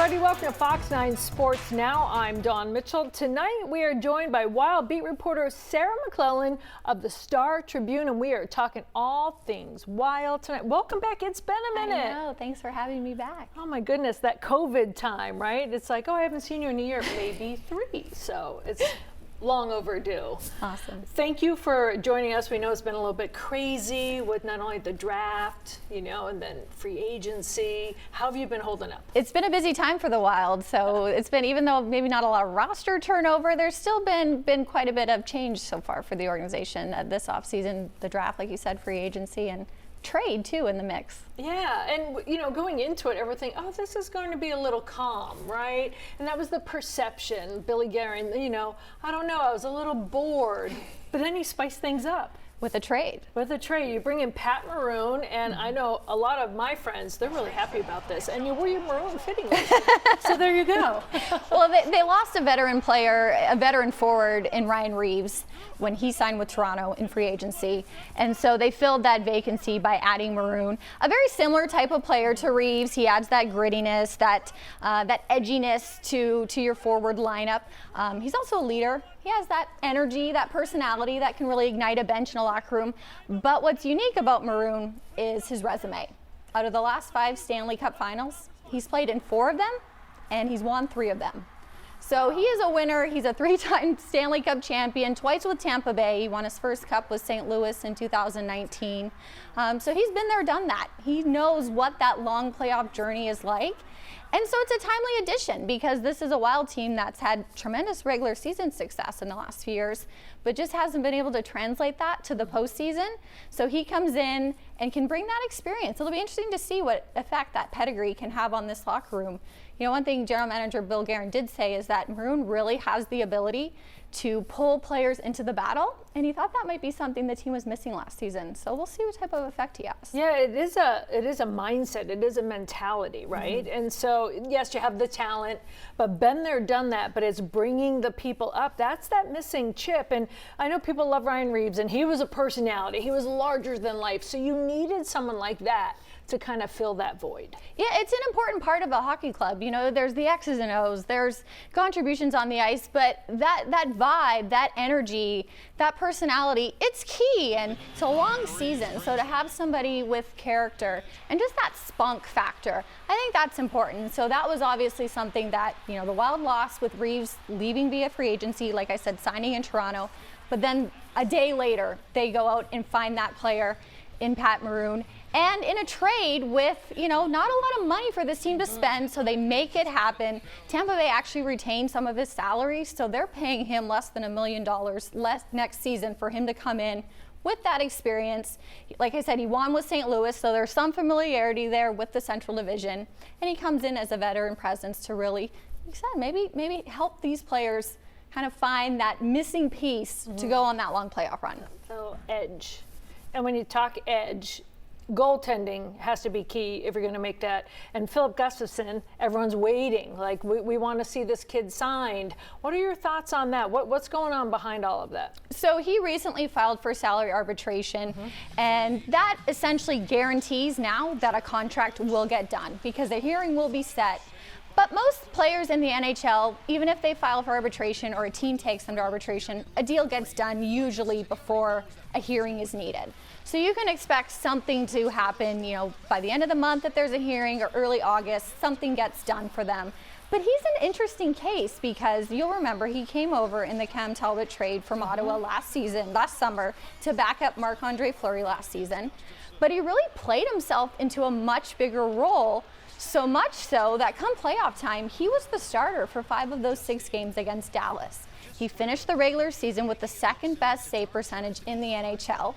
everybody. Welcome to Fox 9 Sports Now. I'm Dawn Mitchell. Tonight we are joined by Wild beat reporter Sarah McLellan of the Star Tribune, and we are talking all things Wild tonight. Welcome back. It's been a minute. I know. Thanks for having me back. Oh my goodness, that COVID time, right? It's like, oh, I haven't seen you in a year, maybe 3. So it's long overdue. Awesome. Thank you for joining us. We know it's been a little bit crazy with not only the draft, and then free agency. How have you been holding up? It's been a busy time for the Wild. So it's been, even though maybe not a lot of roster turnover, there's still been quite a bit of change so far for the organization this offseason. The draft, like you said, free agency, and trade too in the mix. Yeah, and going into it, everything, oh, this is going to be a little calm, right? And that was the perception. Billy Guerin, I don't know, I was a little bored, but then he spiced things up. With a trade. You bring in Pat Maroon, and I know a lot of my friends, they're really happy about this. And you wore your maroon fittingly. So there you go. Well, they lost a veteran player, a veteran forward in Ryan Reeves when he signed with Toronto in free agency. And so they filled that vacancy by adding Maroon, a very similar type of player to Reeves. He adds that grittiness, that edginess to your forward lineup. He's also a leader. He has that energy, that personality that can really ignite a bench in a locker room. But what's unique about Maroon is his resume. Out of the last 5 Stanley Cup finals, he's played in 4 of them, and he's won 3 of them. So he is a winner. He's a 3-time Stanley Cup champion, twice with Tampa Bay. He won his first cup with St. Louis in 2019. So he's been there, done that. He knows what that long playoff journey is like. And so it's a timely addition because this is a Wild team that's had tremendous regular season success in the last few years, but just hasn't been able to translate that to the postseason. So he comes in and can bring that experience. It'll be interesting to see what effect that pedigree can have on this locker room. One thing General Manager Bill Guerin did say is that Maroon really has the ability to pull players into the battle, and he thought that might be something the team was missing last season. So we'll see what type of effect he has. Yeah, it is a mindset. It is a mentality, right? Mm-hmm. And so, yes, you have the talent, but been there, done that, but it's bringing the people up. That's that missing chip. And I know people love Ryan Reeves, and he was a personality. He was larger than life. So you needed someone like that to kind of fill that void. Yeah, it's an important part of a hockey club. There's the X's and O's, there's contributions on the ice, but that vibe, that energy, that personality, it's key, and it's a long season. So to have somebody with character and just that spunk factor, I think that's important. So that was obviously something that, the Wild lost with Reeves leaving via free agency, like I said, signing in Toronto, but then a day later, they go out and find that player in Pat Maroon. And in a trade with, not a lot of money for this team to spend, so they make it happen. Tampa Bay actually retained some of his salary, so they're paying him less than $1 million less next season for him to come in with that experience. Like I said, he won with St. Louis, so there's some familiarity there with the Central Division. And he comes in as a veteran presence to really, like I said, maybe help these players kind of find that missing piece to go on that long playoff run. So edge. And when you talk edge, goaltending has to be key if you're going to make that. And Philip Gustafson, everyone's waiting. Like, we want to see this kid signed. What are your thoughts on that? What's going on behind all of that? So he recently filed for salary arbitration, and that essentially guarantees now that a contract will get done because the hearing will be set. But most players in the NHL, even if they file for arbitration or a team takes them to arbitration, a deal gets done usually before a hearing is needed. So you can expect something to happen, by the end of the month if there's a hearing, or early August, something gets done for them. But he's an interesting case because you'll remember he came over in the Cam Talbot trade from Ottawa last summer to back up Marc-Andre Fleury last season. But he really played himself into a much bigger role. So much so that come playoff time, he was the starter for 5 of those 6 games against Dallas. He finished the regular season with the 2nd best save percentage in the NHL,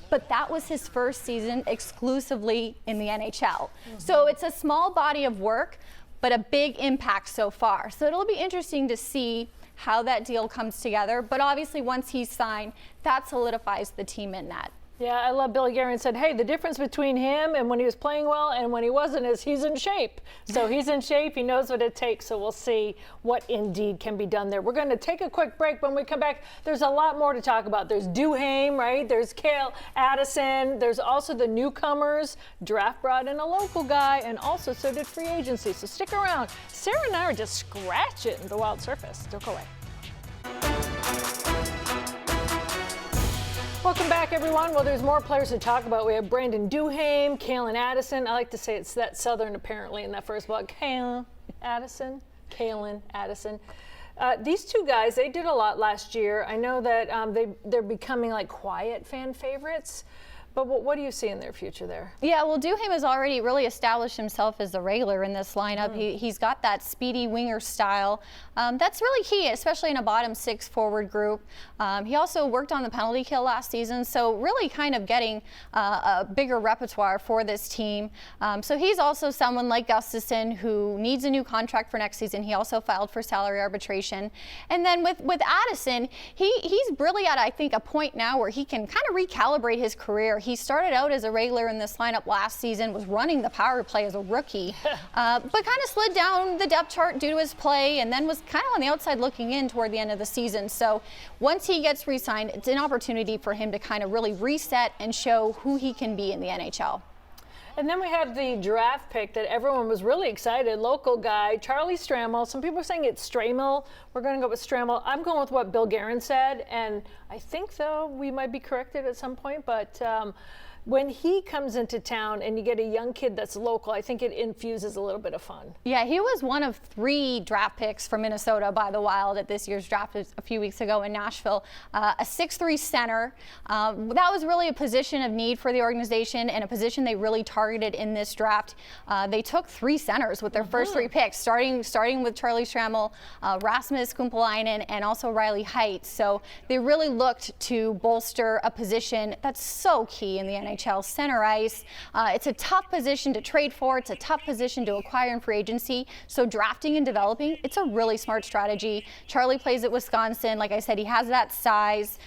but that was his first season exclusively in the NHL. So it's a small body of work, but a big impact so far. So it'll be interesting to see how that deal comes together. But obviously once he's signed, that solidifies the team in that Yeah, I love Bill Guerin said, hey, the difference between him and when he was playing well and when he wasn't is he's in shape. So he's in shape. He knows what it takes. So we'll see what indeed can be done there. We're going to take a quick break. When we come back, there's a lot more to talk about. There's Duhaime, right? There's Cale Addison. There's also the newcomers. Draft brought in a local guy, and also so did free agency. So stick around. Sarah and I are just scratching the wild surface. Don't go away. Welcome back, everyone. Well, there's more players to talk about. We have Brandon Duhaime, Cale Addison. I like to say it's that Southern, apparently, in that first block. Cale Addison. These two guys, they did a lot last year. I know that they're becoming like quiet fan favorites. But what do you see in their future there? Yeah, well, Duhaime has already really established himself as the regular in this lineup. He's got that speedy winger style. That's really key, especially in a bottom six forward group. He also worked on the penalty kill last season, so really kind of getting a bigger repertoire for this team. So he's also someone like Gustafson who needs a new contract for next season. He also filed for salary arbitration. And then with Addison, he's really at, I think, a point now where he can kind of recalibrate his career. He started out as a regular in this lineup last season, was running the power play as a rookie, but kind of slid down the depth chart due to his play, and then was kind of on the outside looking in toward the end of the season. So once he gets re-signed, it's an opportunity for him to kind of really reset and show who he can be in the NHL. And then we have the draft pick that everyone was really excited. Local guy, Charlie Stramel. Some people are saying it's Stramel. We're going to go with Stramel. I'm going with what Bill Guerin said. And I think, though, we might be corrected at some point. But when he comes into town and you get a young kid that's local, I think it infuses a little bit of fun. Yeah, he was one of 3 draft picks from Minnesota by the Wild at this year's draft a few weeks ago in Nashville. A 6'3" center. That was really a position of need for the organization and a position they really targeted in this draft. They took 3 centers with their first 3 picks, starting with Charlie Stramel, Rasmus Kumpalainen, and also Riley Heidt. So they really looked to bolster a position that's so key in the NHL. Center ice. It's a tough position to trade for. It's a tough position to acquire in free agency. So drafting and developing, it's a really smart strategy. Charlie plays at Wisconsin. Like I said, he has that size.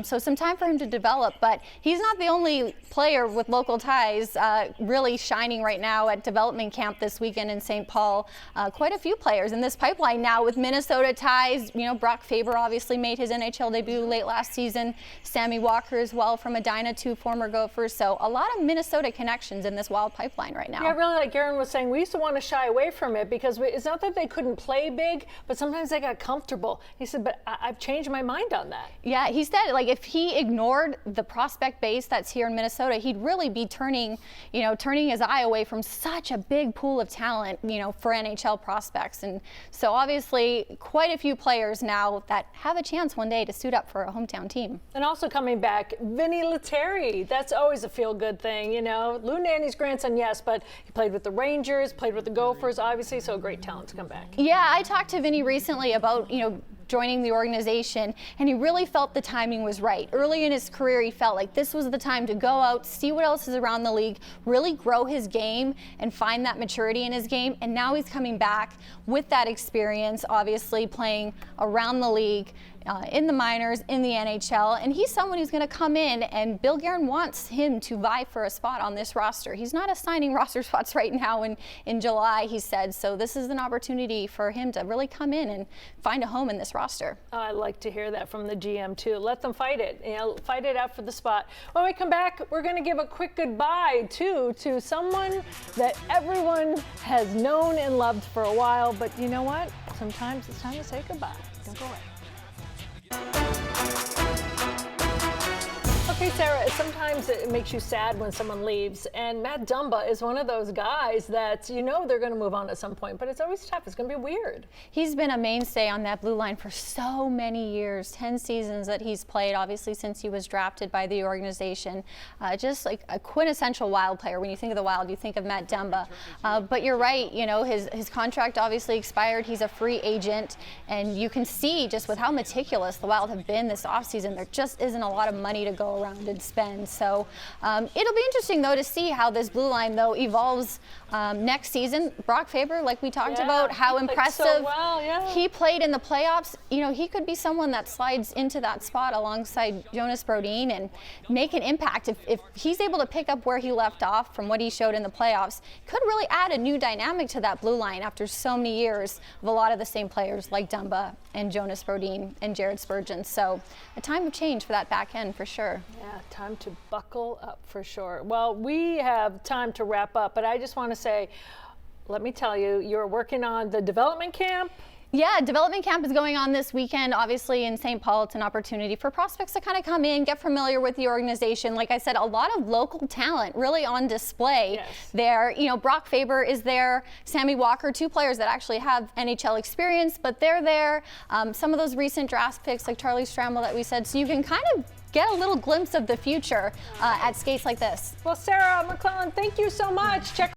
So some time for him to develop. But he's not the only player with local ties really shining right now at development camp this weekend in St. Paul. Quite a few players in this pipeline now with Minnesota ties. You know, Brock Faber obviously made his NHL debut late last season. Sammy Walker as well from Edina, 2 former Gophers. So a lot of Minnesota connections in this Wild pipeline right now. Yeah, really, like Guerin was saying, we used to want to shy away from it because it's not that they couldn't play big, but sometimes they got comfortable. He said, but I've changed my mind on that. Yeah, he said, like, if he ignored the prospect base that's here in Minnesota, he'd really be turning his eye away from such a big pool of talent, for NHL prospects. And so obviously quite a few players now that have a chance one day to suit up for a hometown team. And also coming back, Vinny Lettieri. That's always a feel-good thing, Lou Nanny's grandson, yes, but he played with the Rangers, played with the Gophers, obviously, so great talent to come back. Yeah, I talked to Vinny recently about, joining the organization, and he really felt the timing was right. Early in his career, he felt like this was the time to go out, see what else is around the league, really grow his game and find that maturity in his game. And now he's coming back with that experience, obviously playing around the league, in the minors, in the NHL, and he's someone who's going to come in, and Bill Guerin wants him to vie for a spot on this roster. He's not assigning roster spots right now in July, he said, so this is an opportunity for him to really come in and find a home in this roster. I like to hear that from the GM too. Let them fight it, fight it out for the spot. When we come back, we're going to give a quick goodbye too to someone that everyone has known and loved for a while, but you know what? Sometimes it's time to say goodbye. Don't go away. Okay, Sarah, sometimes it makes you sad when someone leaves, and Matt Dumba is one of those guys that they're going to move on at some point, but it's always tough. It's going to be weird. He's been a mainstay on that blue line for so many years, 10 seasons that he's played, obviously since he was drafted by the organization. Just like a quintessential Wild player. When you think of the Wild, you think of Matt Dumba. But you're right, his contract obviously expired. He's a free agent, and you can see just with how meticulous the Wild have been this offseason, there just isn't a lot of money to go around. well-rounded spend. So it'll be interesting, though, to see how this blue line, though, evolves next season. Brock Faber, like we talked about, how impressive so well, he played in the playoffs. You know, he could be someone that slides into that spot alongside Jonas Brodin and make an impact. If he's able to pick up where he left off from what he showed in the playoffs, could really add a new dynamic to that blue line after so many years of a lot of the same players like Dumba and Jonas Brodin and Jared Spurgeon. So a time of change for that back end for sure. Yeah, time to buckle up for sure. Well, we have time to wrap up, but I just want to say, let me tell you, you're working on the development camp. Yeah, development camp is going on this weekend. Obviously in St. Paul, it's an opportunity for prospects to kind of come in, get familiar with the organization. Like I said, a lot of local talent really on display there. You know, Brock Faber is there, Sammy Walker, two players that actually have NHL experience, but they're there. Some of those recent draft picks like Charlie Stramel that we said, so you can kind of get a little glimpse of the future at skates like this. Well, Sarah McLellan, thank you so much. Check